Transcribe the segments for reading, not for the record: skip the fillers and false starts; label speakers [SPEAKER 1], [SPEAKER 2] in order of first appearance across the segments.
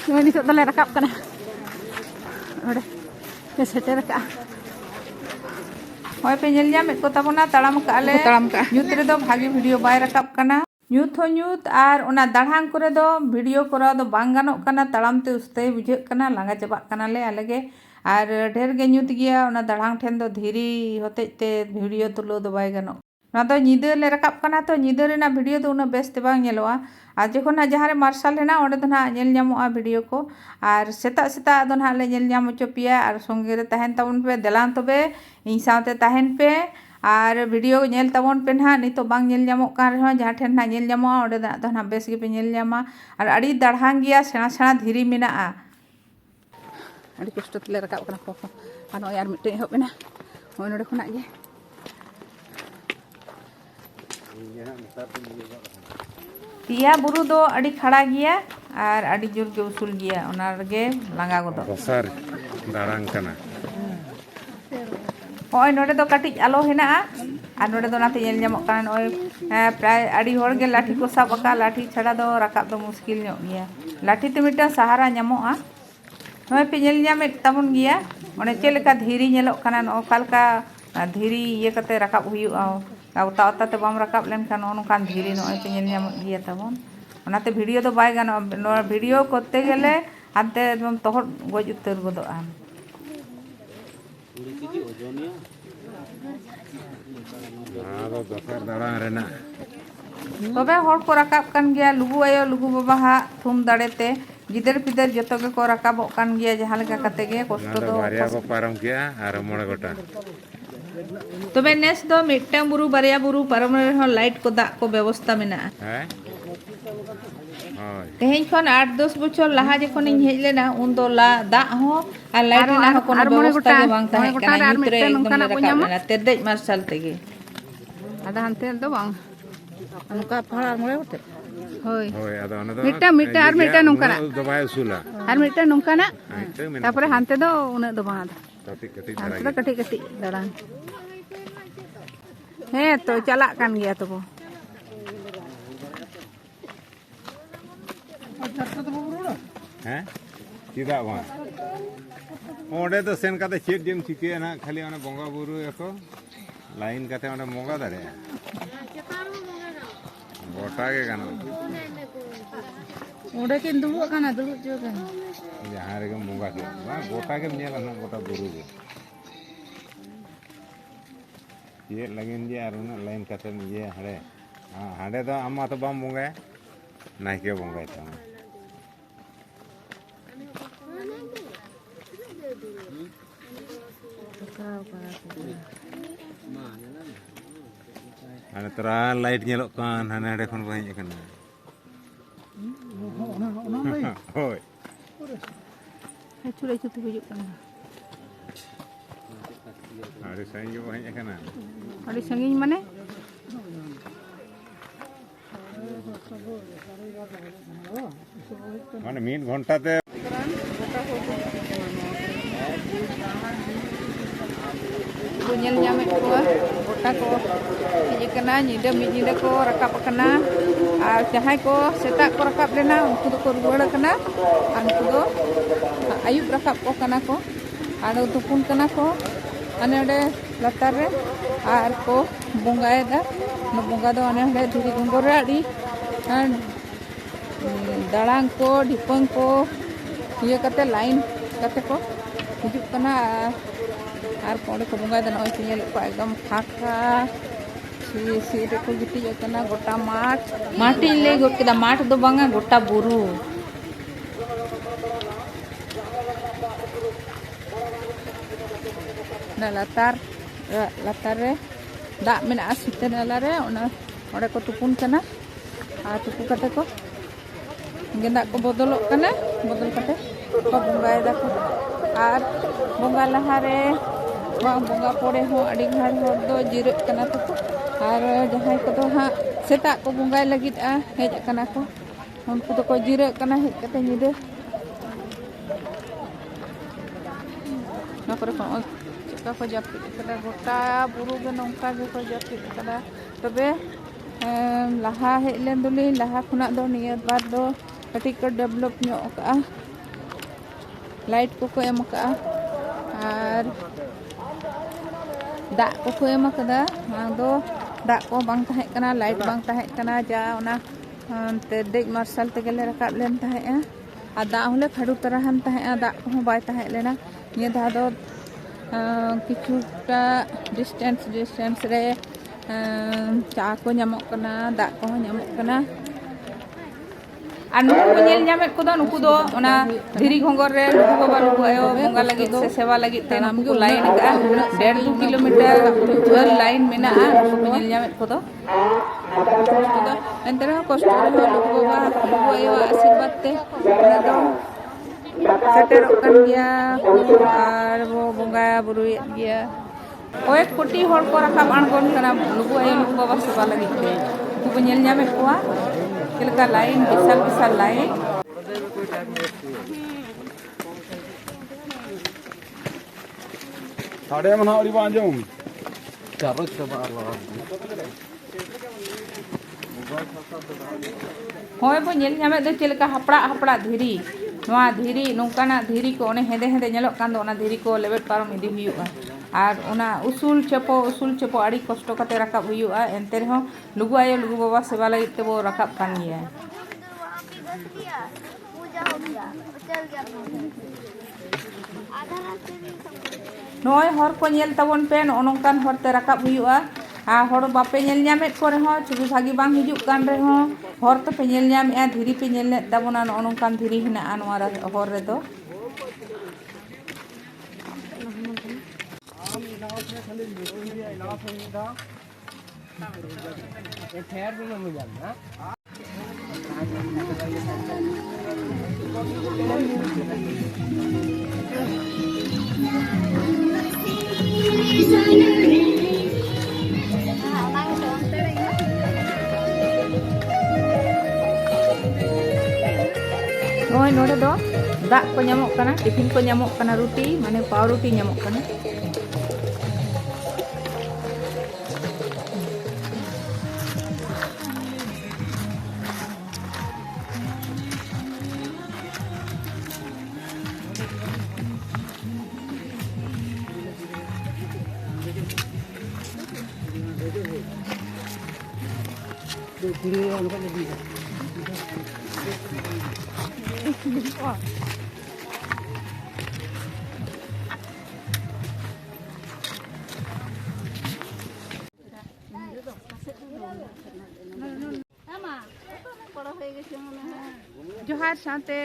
[SPEAKER 1] Nitok dole rakap kana. Ode. Seter ka.
[SPEAKER 2] Hoy pe nyel nyam ko tabona taram ka ale nyut re do bhagi video bay rakap kana nyut ho nyut ar ona darhang kore do video kora do bang ganok kana taram te uste bujhe kana langa chaba kana le alege ar ढेर ge nyut giya ona darhang then do dhiri hote te video tulo do bay ganok na do nyide le rakap kana to nyide rena video do una best te bang nyeloa ar jokhon na jahare marshal hena onde do na nyel nyamoa video ko ar seta seta do na le nyel nyam ocho pia ar songe re tahen tabon pe delang tobe ᱤᱧ ᱥᱟᱶᱛᱮ ᱛᱟᱦᱮᱱ ᱯᱮ ᱟᱨ video ᱧᱮᱞ ᱛᱟᱵᱚᱱ ᱯᱮ ᱱᱟᱦᱟᱜ ᱱᱤᱛᱚᱜ ᱵᱟᱝ ᱧᱮᱞ ᱧᱟᱢᱚᱜ ᱠᱟᱱ ᱨᱮᱦᱚᱸ ᱡᱟᱦᱟᱸ ᱴᱷᱮᱱ ᱱᱟᱦᱟᱜ ᱧᱮᱞ ᱧᱟᱢᱚᱜᱼᱟ ᱚᱸᱰᱮ ᱫᱚ ᱱᱟᱦᱟᱜ ᱵᱮᱥ ᱜᱮᱯᱮ ᱧᱮᱞ ᱧᱟᱢᱟ ᱟᱨ ᱟᱹᱰᱤ ᱫᱟᱲᱦᱟᱝ ᱜᱮᱭᱟ ᱥᱮᱬᱟ ᱥᱮᱬᱟ ᱫᱷᱤᱨᱤ ᱢᱮᱱᱟᱜᱼᱟ
[SPEAKER 1] ᱟᱹᱰᱤ ᱠᱚᱥᱴᱚ ᱛᱮᱞᱮ ᱨᱟᱠᱟᱵ ᱠᱟᱱᱟ ᱠᱚ ᱟᱨ ᱱᱚᱜᱼᱚᱭ ᱟᱨ ᱢᱤᱫᱴᱮᱱ ᱮᱦᱚᱵ ᱮᱱᱟ ᱱᱚᱜᱼᱚᱭ ᱱᱚᱰᱮ ᱠᱷᱚᱱᱟᱜ ᱜᱮ ᱯᱮᱭᱟ ᱵᱩᱨᱩ ᱫᱚ ᱟᱹᱰᱤ ᱠᱷᱟᱲᱟ ᱜᱮᱭᱟ ᱟᱨ ᱟᱹᱰᱤ ᱡᱳᱨ ᱜᱮ ᱩᱥᱩᱞ ᱜᱮᱭᱟ ᱚᱱᱟ ᱨᱮᱜᱮ ᱞᱟᱸᱜᱟ ᱜᱚᱫᱚᱜ
[SPEAKER 3] ᱫᱚᱥᱟᱨ ᱫᱟᱬᱟᱝ ᱠᱟᱱᱟ
[SPEAKER 2] ᱱᱚᱜᱼᱚᱭ ᱱᱚᱰᱮ ᱫᱚ ᱠᱟᱹᱴᱤᱡ ᱟᱞᱚ ᱦᱮᱱᱟᱜᱼᱟ ᱟᱨ ᱱᱚᱰᱮ ᱫᱚ ᱚᱱᱟᱛᱮ ᱧᱮᱞ ᱧᱟᱢᱚᱜ ᱠᱟᱱᱟ ᱱᱚᱜᱼᱚᱭ ᱯᱨᱟᱭ ᱟᱹᱰᱤ ᱦᱚᱲᱜᱮ ᱞᱟᱴᱷᱤ ᱠᱚ ᱥᱟᱵ ᱟᱠᱟᱫ ᱞᱟᱴᱷᱤ ᱪᱷᱟᱲᱟ ᱫᱚ ᱨᱟᱠᱟᱵ ᱫᱚ ᱢᱩᱥᱠᱤᱞ ᱧᱚᱜ ᱜᱮᱭᱟ ᱞᱟᱴᱷᱤ ᱛᱮ ᱢᱤᱫᱴᱟᱝ ᱥᱟᱦᱟᱨᱟ ᱧᱟᱢᱚᱜᱼᱟ ᱱᱚᱜᱼᱚᱭ ᱯᱮ ᱧᱮᱞ ᱧᱟᱢᱮᱫ ᱛᱟᱵᱚᱱ ᱜᱮᱭᱟ ᱚᱱᱮ ᱪᱮᱫ ᱞᱮᱠᱟ ᱫᱷᱤᱨᱤ ᱧᱮᱞᱚᱜ ᱠᱟᱱᱟ ᱱᱚᱜᱼᱚ ᱚᱠᱟ ᱞᱮᱠᱟ ᱫᱷᱤᱨᱤ ᱤᱭᱟᱹ ᱠᱟᱛᱮ ᱨᱟᱠᱟᱵ ᱦᱩᱭᱩᱜᱼᱟ ᱚᱛᱟ ᱚᱛᱟ ᱛᱮ ᱵᱟᱢ ᱨᱟᱠᱟᱵ ᱞᱮᱱᱠᱷᱟन ᱱᱚᱜᱼᱚ ᱱᱚᱝᱠᱟᱱ ᱫᱷᱤᱨᱤ ᱱᱚᱜᱼᱚᱭ ᱯᱮ ᱧᱮᱞ ᱧᱟᱢᱚᱜ ᱜᱮᱭᱟ ᱛᱟᱵᱚᱱ ᱚᱱᱟᱛᱮ ᱵᱷᱤᱰᱤᱭᱳ ᱫᱚ ᱵᱟᱭ ᱜᱟᱱᱚᱜᱼᱟ ᱱᱚᱣᱟ ᱵᱷᱤᱰᱤᱭᱳ ᱠᱚᱨতে গেলে ᱦᱟᱱᱛᱮ ᱮᱠᱫᱚᱢ ᱛᱚᱦᱚᱫ ᱜᱚᱡ ᱩᱛᱟᱹᱨ ᱜᱚᱫᱚᱜᱼᱟ
[SPEAKER 3] ᱫᱚᱥᱟᱨ ᱫᱟᱬᱟᱝ ᱨᱮᱱᱟᱜ
[SPEAKER 2] ᱛᱚᱵᱮ ᱦᱚᱲ ᱠᱚ ᱨᱟᱠᱟᱵ kan ᱜᱮᱭᱟ ᱞᱩᱜᱩ ᱟᱭᱳ ᱞᱩᱜᱩ ᱵᱟᱵᱟ ᱦᱟᱜ ᱛᱷᱩᱢ ᱫᱟᱲᱮᱛᱮ ᱜᱤᱫᱟᱹᱨ ᱯᱤᱫᱟᱹᱨ ᱡᱚᱛᱚ ᱜᱮᱠᱚ ᱨᱟᱠᱟᱵᱚᱜ kan ᱜᱮᱭᱟ ᱡᱟᱦᱟᱸ ᱞᱮᱠᱟ ᱠᱟᱛᱮ ᱜᱮ ᱠᱚᱥᱴᱚ ᱫᱚ
[SPEAKER 3] ᱵᱟᱨᱭᱟ ᱠᱚ ᱯᱟᱨᱚᱢ ᱠᱮᱜᱼᱟ ᱟᱨ ᱢᱚᱬᱮ ᱜᱚᱴᱟᱝ
[SPEAKER 2] ᱛᱚᱵᱮ ᱱᱮᱥ ᱫᱚ ᱢᱤᱫᱴᱟᱝ ᱵᱩᱨᱩ ᱵᱟᱨᱭᱟ ᱵᱩᱨᱩ ᱯᱟᱨᱚᱢ ᱨᱮᱦᱚᱸ ᱞᱟᱭᱤᱴ ko ᱫᱟᱜ ko ᱵᱮᱵᱚᱥᱛᱟ ᱢᱮᱱᱟᱜᱼᱟ
[SPEAKER 3] ᱦᱮᱸ
[SPEAKER 2] ᱛᱮᱦᱮᱧ ᱠᱷᱚᱱ 8-10 ᱵᱚᱪᱷᱚᱨ ᱞᱟᱦᱟ ᱡᱚᱠᱷᱚᱱᱤᱧ ᱦᱮᱡ ᱞᱮᱱᱟ ᱩᱱ ᱫᱚ ᱫᱟᱜ ᱦᱚᱸ ᱟᱨ ᱞᱟᱭᱤᱴ ᱨᱮᱱᱟᱜ ᱦᱚᱸ কোনো ᱵᱮᱵᱚᱥᱛᱟ ᱜᱮ ᱵᱟᱝ ᱛᱟᱦᱮᱸ ᱠᱟᱱᱟ ᱧᱩᱛ ᱨᱮ ᱮᱠᱫᱚᱢ ᱞᱮ ᱨᱟᱠᱟᱵ ᱞᱮᱱᱟ ᱛᱮᱨᱫᱮᱡ ᱢᱟᱨᱥᱟᱞ ᱛᱮᱜᱮ
[SPEAKER 1] ᱟᱫᱚ ᱦᱟᱱᱛᱮ ᱫᱚ ᱵᱟᱝ ᱚᱱᱠᱟ ᱯᱟᱲᱟ ᱢᱚᱬᱮ ᱜᱚᱴᱮᱡ ᱦᱳᱭ
[SPEAKER 3] ᱦᱳᱭ ᱟᱫᱚ ᱚᱱᱟ ᱫᱚ
[SPEAKER 1] ᱢᱤᱫᱴᱟᱝ ᱟᱨ ᱢᱤᱫᱴᱟᱝ ᱱᱚᱝᱠᱟᱱᱟᱜ
[SPEAKER 3] ᱫᱚ ᱵᱟᱭ ᱩᱥᱩᱞᱟ
[SPEAKER 1] ᱟᱨ ᱢᱤᱫᱴᱟᱝ ᱱᱚᱝᱠᱟᱱᱟᱜ ᱛᱟᱨᱯᱚᱨᱮ ᱦᱟᱱᱛᱮ ᱫᱚ ᱩᱱᱟᱹᱜ ᱫᱚ ᱵᱟᱝ
[SPEAKER 3] ᱠᱟᱹᱴᱤᱡ ᱠᱟᱹᱴᱤᱡ
[SPEAKER 1] ᱦᱟᱱᱛᱮ ᱫᱚ ᱠᱟᱹᱴᱤᱡ ᱠᱟᱹᱴᱤᱡ ᱫᱟᱬᱟᱱ ᱦᱮᱸ ᱛᱚ ᱪᱟᱞᱟᱜ ᱠᱟᱱ ᱜᱮᱭᱟ ᱛᱚᱵᱚ
[SPEAKER 3] ᱦᱮᱸ ᱪᱮᱫᱟᱜ ᱵᱟᱝ ᱚᱸᱰᱮ ᱫᱚ ᱥᱮᱱ ᱠᱟᱛᱮ ᱪᱮᱫ ᱡᱮᱢ ᱪᱤᱠᱟᱹᱭᱟ ᱱᱟᱜ ᱠᱷᱟᱹᱞᱤ ᱚᱱᱟ ᱵᱚᱸᱜᱟ ᱵᱩᱨᱩᱭᱟᱠᱚ लाइन करते हैं बंगा दाड़े गोटा के गाना
[SPEAKER 1] ओडे के दुबो काना दुबो जो के
[SPEAKER 3] जहां रे के बंगा के बा गोटा के नेला ना गोटा बुरु के ये लगिन जे आर ना लाइन करते ये हड़े हां हड़े तो अम्मा तो बम बंगा ना के बंगा था ane tera light nyelok kan hane ade khon ko hej kana hoi
[SPEAKER 1] chulai chutu hijuk kana
[SPEAKER 3] ade saing ko hej kana
[SPEAKER 1] ade sangin mane
[SPEAKER 3] mane min ghonta te
[SPEAKER 1] nyel nyame ko goटा को ये कना निडा मि निडा को रकाब कना और जहां को सेता को रकाब लेना उनको तो को रुवाड़ कना उनको तो आयुब रकाब को कना को आडो तुपुन कना को अने ओडे लतार रे आर को बंगाए दा न बंगा दो अने ओडे धुरी गुंगोर रे आडी दालांग को ढिपंग को ये कते लाइन कते को हिजुक कना और कोड़े को बंगाए दा नय पियल को एकदम फाका सी रे को गिटी कना गोटा माटी ले गोट केदा माठ दो बांगा गोटा बुरु ना लातार रे दाग मेना सिते नाला रे ओना ओडे को तुपुन कना आ तुपु कते को गेंदा को बदलक कना बदल कते को बंगाए दा को और बंगा लहा रे बंगा पड़े हो अड़ी घाड़ हो दो जिरक कना तो और जहां को तो हां सेता को बंगाए लगित आ हेज कना को उनको तो को जिरक कना हेज कते निदे ना पर को चका को जापित कदा गोटा बुरु गे नोंका गे को जापित कदा तबे लाहा हेज लेन दुली लाहा खुना दो निया बार दो कटी को डेवलप ᱧᱚᱜ ᱠᱟᱜᱼᱟ लाइट को एम करा और दाग को एम कदा दो दाग को बांग तहे कना लाइट बांग तहे कना जा ओना देज मार्शल तेगेले रकाब लेन तहे आ दाग होले खाडू तरहन तहे दाग को बाय तहे लेना निया धा दो किछुटा डिस्टेंस रे चा को नामक कना दाग को नामक कना
[SPEAKER 2] और नुकु नेल ᱧᱟᱢᱮᱫ ᱠᱚᱫᱚ नुकु ᱫᱚ ᱚᱱᱟ ᱫᱷᱤᱨᱤ ᱜᱷᱚᱸᱜᱚᱨ ᱨᱮ ᱞᱩᱜᱩ ᱵᱟᱵᱟ ᱞᱩᱜᱩ ᱟᱭᱳ ᱵᱚᱸᱜᱟ ᱞᱟᱹᱜᱤᱫ ᱥᱮ ᱥᱮᱵᱟ ᱞᱟᱹᱜᱤᱫ ᱛᱮ ᱱᱩᱠᱩ ᱠᱚ ᱞᱟᱭᱤᱱ ᱟᱠᱟᱜᱼᱟ 1.5-2 ᱠᱤᱞᱳᱢᱤᱴᱟᱨ ᱞᱟᱭᱤᱱ ᱢᱮᱱᱟᱜᱼᱟ ᱱᱩᱠᱩ ᱠᱚ ᱧᱮᱞ ᱧᱟᱢᱮᱫ ᱠᱚᱫᱚ
[SPEAKER 1] एंते रहो कष्ट रहो लुगु बाबा लुगु आयो आशीर्वाद ते दो सेटेरोग कन गया और वो बंगा बुरुयेद गया
[SPEAKER 2] कয়েক কোটি হড় को রাকাব আᱬগोन कना लुगु आयो लुगु बाबा सेवा लगित ते ᱩᱱᱠᱩ ᱠᱚ ᱧᱮᱞ ᱧᱟᱢᱮᱫ ᱠᱚᱣᱟ चलका लाइन विशाल लाइन
[SPEAKER 4] साढ़े मना और बांजों चारों
[SPEAKER 2] होय बो नेल ᱧᱟᱢᱮᱫ ᱫᱚ चलका हपड़ा धीरी नोआ धीरी नोंकाना धीरी को ओने हेदे हेदे ñeloग कान दो ओना धीरी को लेबेट पारम इदी हुयुगा और ओना उसूल चेपो आड़ी कष्ट कते रकाब हुयुगा एनते रहो लुगु आयो लुगु बाबा सेवा लगित ते बो रकाब कान गया नोय हर को ñel ताबोन पे नोंकान हरते रकाब हुयुगा आ हर बापे ñel ñamet को रहो छुबी भागी बांग हिजुग कान रहो हर तो पे ñel ñame'a धीरी पे ñel ताबोना नोंकान धीरी हिना'a नोआ हर रे दो नोय नोडे दो दाग को ñamok kana टिफिन को ñamok kana रुटी माने पाव रुटी ñamok kana जोहार साथे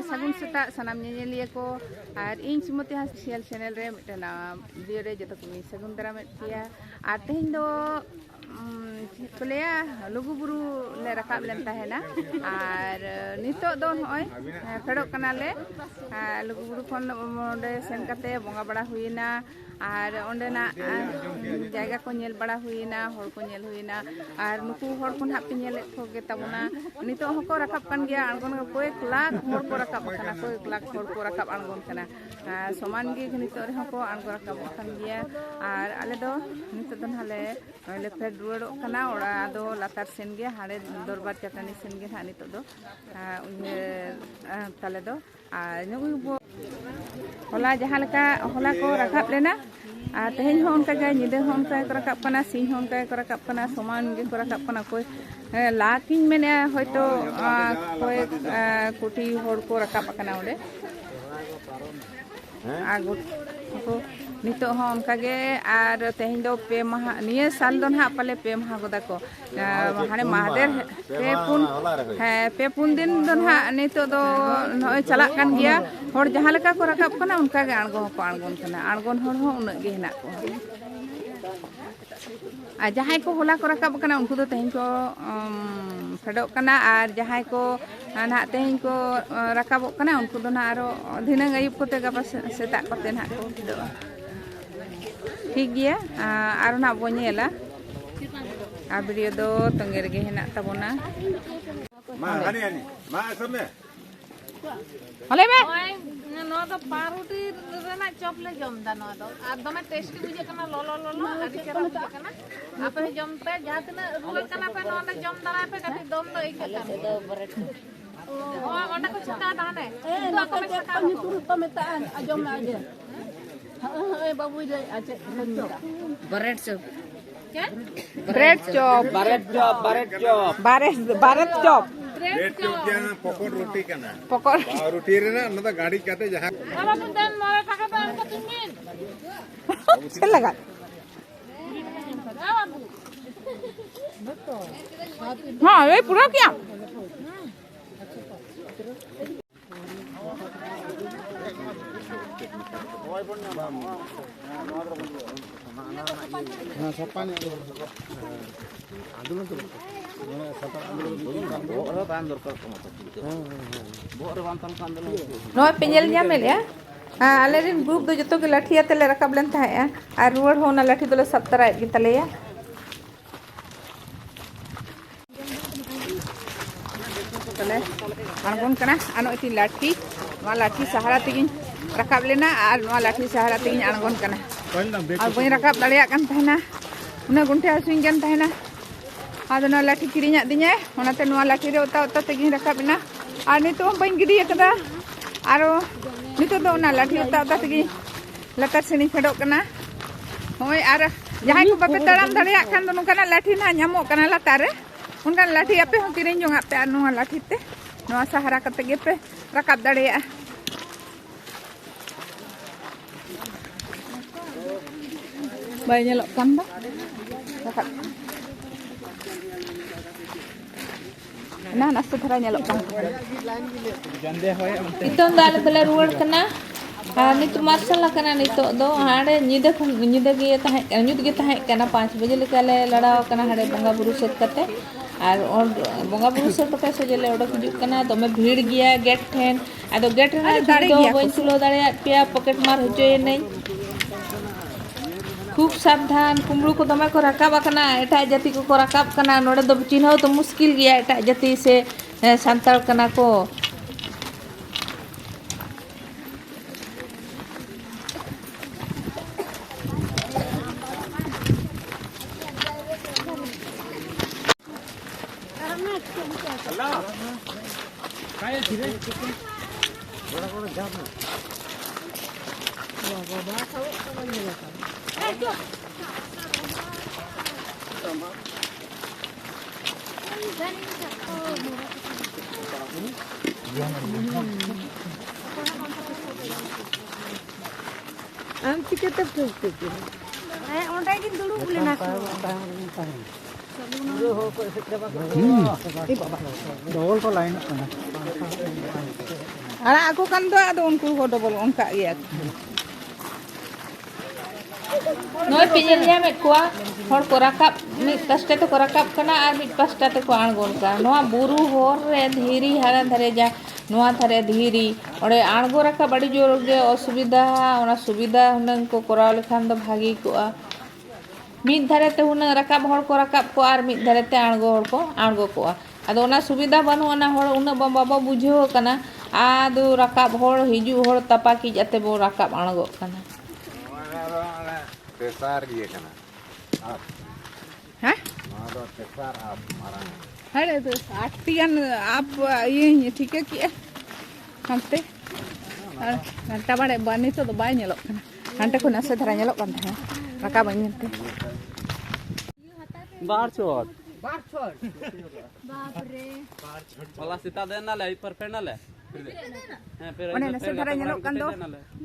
[SPEAKER 2] सगुन सेता सनाम ñeñeliya को और इन सुमति हासियल चैनल रे मिटना वीडियो रे जतो को सगुन दरा में किया और तेहन दो कोलेया लुगु बुरु ले रकाब लेन ताहेना और नितो दो नय फेडो कनाले लुगु बुरु खन ओंडे सेन कते बोंगा बड़ा हुइना और ओंडेना जायगा को ñel बड़ा हुइना हर को ñel हुइना और नुकु हर को हाप ñel को गे तबना नितो हको रकाब कान गया अणगोन कोई लाख हर को रकाब कना कोई लाख हर को रकाब अणगोन कना समान गे नितो रे हको अणगो रकाब कान गया और आले दो नितो दन हाले ले फेड रुवाड़ो कना ओड़ा दो लातार सेन गे हाड़े दरबार चटानी सेन गे हा नितो दो उन्हे ताले दो नुगु होला जहाँ लेका होला को रकाब लेना तेहन हो उनका गए निदे हो उनका को रकाब कना सिंह हो उनका को रकाब कना समान गे को रकाब कना कोई लाकिन मेने होयतो कोई कोटी होड़ को रकाब कना ओले आगु को नितो हो उनका गे आर तेहन दो पे महा निये साल दो ना पाले पे महा गोदा को हाने महादेर पे पुन दिन दो ना नितो दो नय चला कान गया होड़ जहाँ लेका को रकाब कना उनका गे अणगो को अणगोन कना अणगोन होड़ हो उन गे हेना को आ जहाँ को होला को रकाब कना उनको दो तेहन को फेडो कना और जहाँ को ना तेहन को रकाब कना उनको दो ना आरो धिनंग आयुब कोते गपा सेता कोते ना को दो ठीक गया और ना बोनेला आ वीडियो दो तंगे गे हेना तबोना
[SPEAKER 3] मा हनी मा सबने
[SPEAKER 1] हले में
[SPEAKER 5] नो तो पारुटी रेना चॉप ले जम दा नो दो आ दमे टेस्टी बुझे कना लोलो आदि चरा बुझे कना आपे जम पे जहां तना रुल कना पे नो जम दरा पे कति दम दो एक कना ओ pada ko cerita tangan itu aku mesti tahu
[SPEAKER 6] turut pemetaan ajom aja. Babu dia aja minta.
[SPEAKER 1] Baret chop.
[SPEAKER 5] kan
[SPEAKER 1] Bread chop.
[SPEAKER 4] Baret job, baret job.
[SPEAKER 1] Baret chop.
[SPEAKER 3] Bread chop क्या पकड़ रोटी का ना
[SPEAKER 1] Pokok.
[SPEAKER 3] और रोटी रे ना मतलब गाड़ी काटे जहाँ
[SPEAKER 5] apa pun dan mau pakai bahan kepingin
[SPEAKER 1] Silakan.
[SPEAKER 5] apa bu
[SPEAKER 1] हाँ ये पूरा क्या Noy penyel nyamel ya. Alerin group do joto ke lathi ate le rakab len thae ya. Ar ruar hona lathi dole sab tarai gi tale ya. Tale argon kana ano iti lathi. Noa lathi sahara tegin rakab lena ar noa lathi sahara tegin argon kana. Ar boy rakab daleyak kan tahena. Una gunte asuin kan tahena. Ada noa lathi kirinya dinya. Onate noa lathi re uta tegin rakab ina. Ar nitu bain gidi akada. Aro nitu do na lathi uta tegi latar sini phedok kana. Hoi ar jahay ko bape taram dareyak kan do nungkana lathi na nyamok kana latar re. Unkan lathi ape hon kirin jong ape anu lathi te. Noa sahara kate gepe rakab dareyak. Bay nyelok kan ba? Rakab. Nah, nasto thara nyelok kan.
[SPEAKER 2] Itong dale tele ruwar kana nitu marsal kana nitu do hade nyida ge tahe nyud ge tahe kana 5 baje leka le ladaw kana hade bonga buru set kate ar bonga buru set kate sojele odok hijuk kana dome bhir giya gate ten ado gate na do boin sulo dare pia pocket mar hojoy nei खूब सावधान कुमड़ू को दमे को रकाब करना एटा जाति को रकाब करना नोड़े दो चिन्ह तो मुश्किल गया एटा जाति से सांताल करना को
[SPEAKER 6] Am cikete pukul. Onde gin dulu boleh nak.
[SPEAKER 4] Dol ko line kana.
[SPEAKER 1] Anak aku kan do ado unku ko double onka ya.
[SPEAKER 2] noy penyel nyame kuwa hor ko rakab mit paste to ko rakab kana ar mit pasta te ko angon ka noa buru hor re dhiri hara dhare ja noa thare dhiri ore ango rakab adi jor ge osubida ona subida hunang ko koraw lekhan do bhagi ko a mit dhare te hunang rakab hor ko rakab ko ar mit dhare te ango ko a ado ona subida banu ona hor una baba bujho kana ado rakab hor hiju hor tapaki jate bo rakab ango kana
[SPEAKER 3] पेशार ये करना आप
[SPEAKER 1] Hah?
[SPEAKER 3] मारो पेशार आप मारा
[SPEAKER 1] Ada tu artian apa ये ठीक है क्या हमते घंटा बड़े बनी तो बाय nyelok kan घंटे को नसे धरा nyelok kan था रका बनी ते
[SPEAKER 4] बार छोड़
[SPEAKER 6] Baप रे.
[SPEAKER 4] वाला सीता देना ले पर फेर ना ले
[SPEAKER 1] ओने नसे धरा nyelok kan do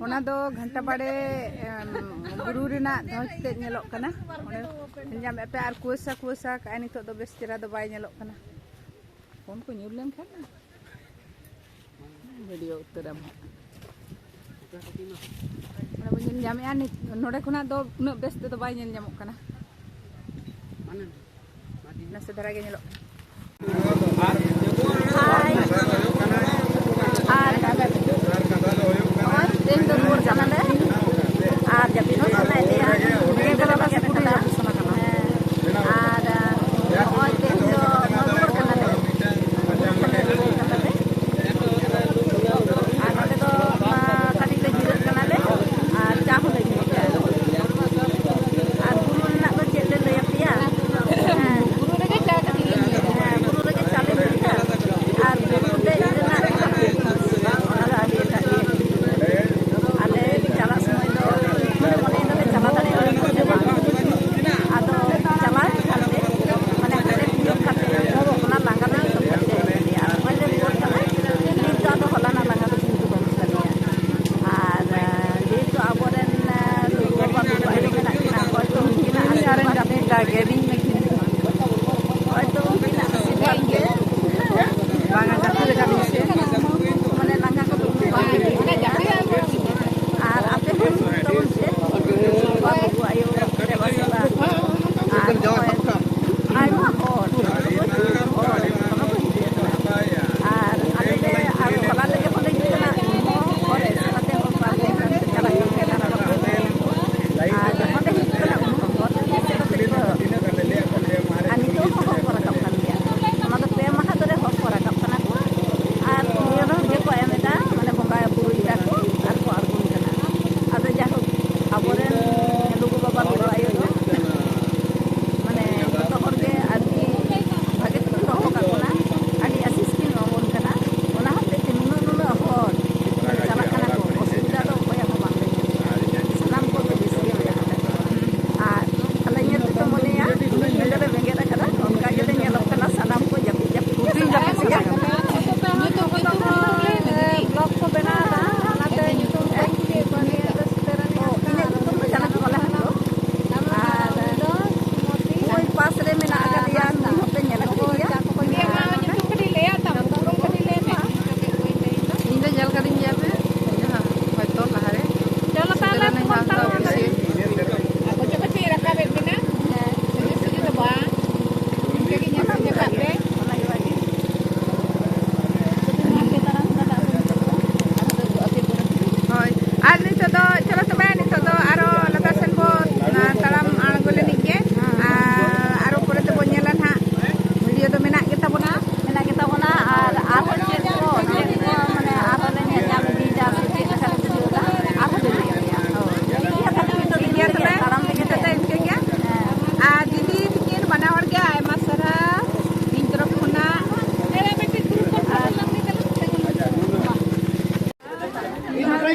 [SPEAKER 1] ona do घंटा बड़े गुरु Rina धoj te nyelok kana one jam epe ar kuasa ka ni to do bes tira do bay nyelok kana phone ko nyul len kan video uteram ona bunyin jam ani node khona do una bes te do bay nyel nyamok kana nase dhara ge nyelok
[SPEAKER 6] Guru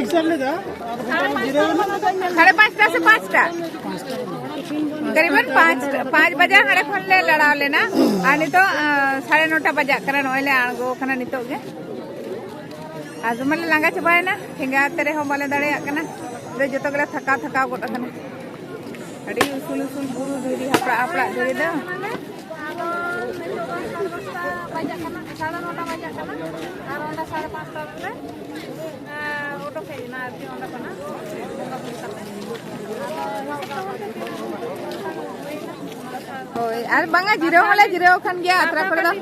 [SPEAKER 2] 5:30 से 5टा करीबन 5 बजे हड़े खन ले लड़ा लेना और नितो 9:30 बजे करा नोले आगो कना नितो गे आज मले लांगा चबायना हिंगा तेरे हो बाले दाड़े कना दे जतो गला थका थका गोट कना अड़ी उसूल उसूल बुरु धीरी हपड़ा हपड़ा धीरी दो
[SPEAKER 5] बजा कना 9:30 बजे कना और ओंडा 5:30 रे ओटो के ना आती ओंडा कना
[SPEAKER 2] होय आर बांगा जिरो वाले जिरो खान गया अतरा करे दो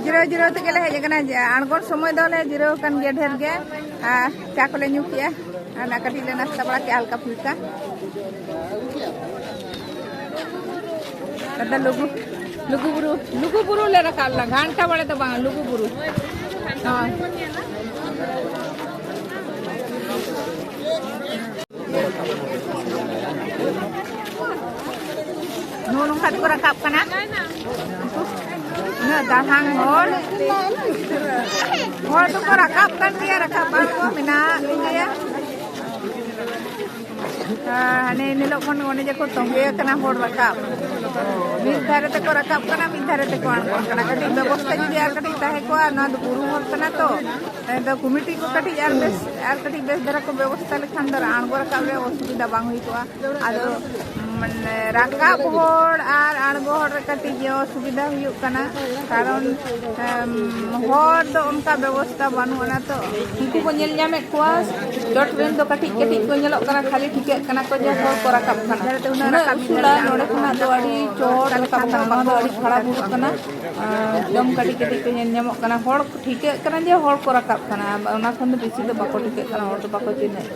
[SPEAKER 2] जिरो जिरो ते गेले हे गना अणगोन समय दोले जिरो खान गया ढेर गे चा कोले न्यू किया ना कटी ले नाश्ता बड़ा के हल्का फुल्का कदा लुगु बुरु ले रखा ला घंटा बड़े तो बांगा लुगु बुरु हां nung kat ko rakap kana na dahang hol to ko rakap kan dia rakap ko mina dia ane nilo kon one je ko tongge kana hol rakap min dhare te ko rakap kana min dhare te ko an kana kati ব্যবস্থা যদি আর kati tahe ko na do guru hol kana to the committee ko kati ar kati bes dara ko ব্যবস্থা lekhan dar an go rakap re osubida bang hui to ado rakap hor ar aᱬगो hor kati je osubida huyuk kana karon hor do onka ব্যবস্থা banu ana to unku ko nyel nyamet ko dot ren do kati kati ko nyelok kana khali thike kana ko je hor ko rakap kana dare te una rakap sula node khona do adi chor rakap kana do adi khara buruk kana dom kati kati ko nyel nyamok kana hor thike kana je hor ko rakap kana ona khon do bisi do bako thike kana hor do bako chinai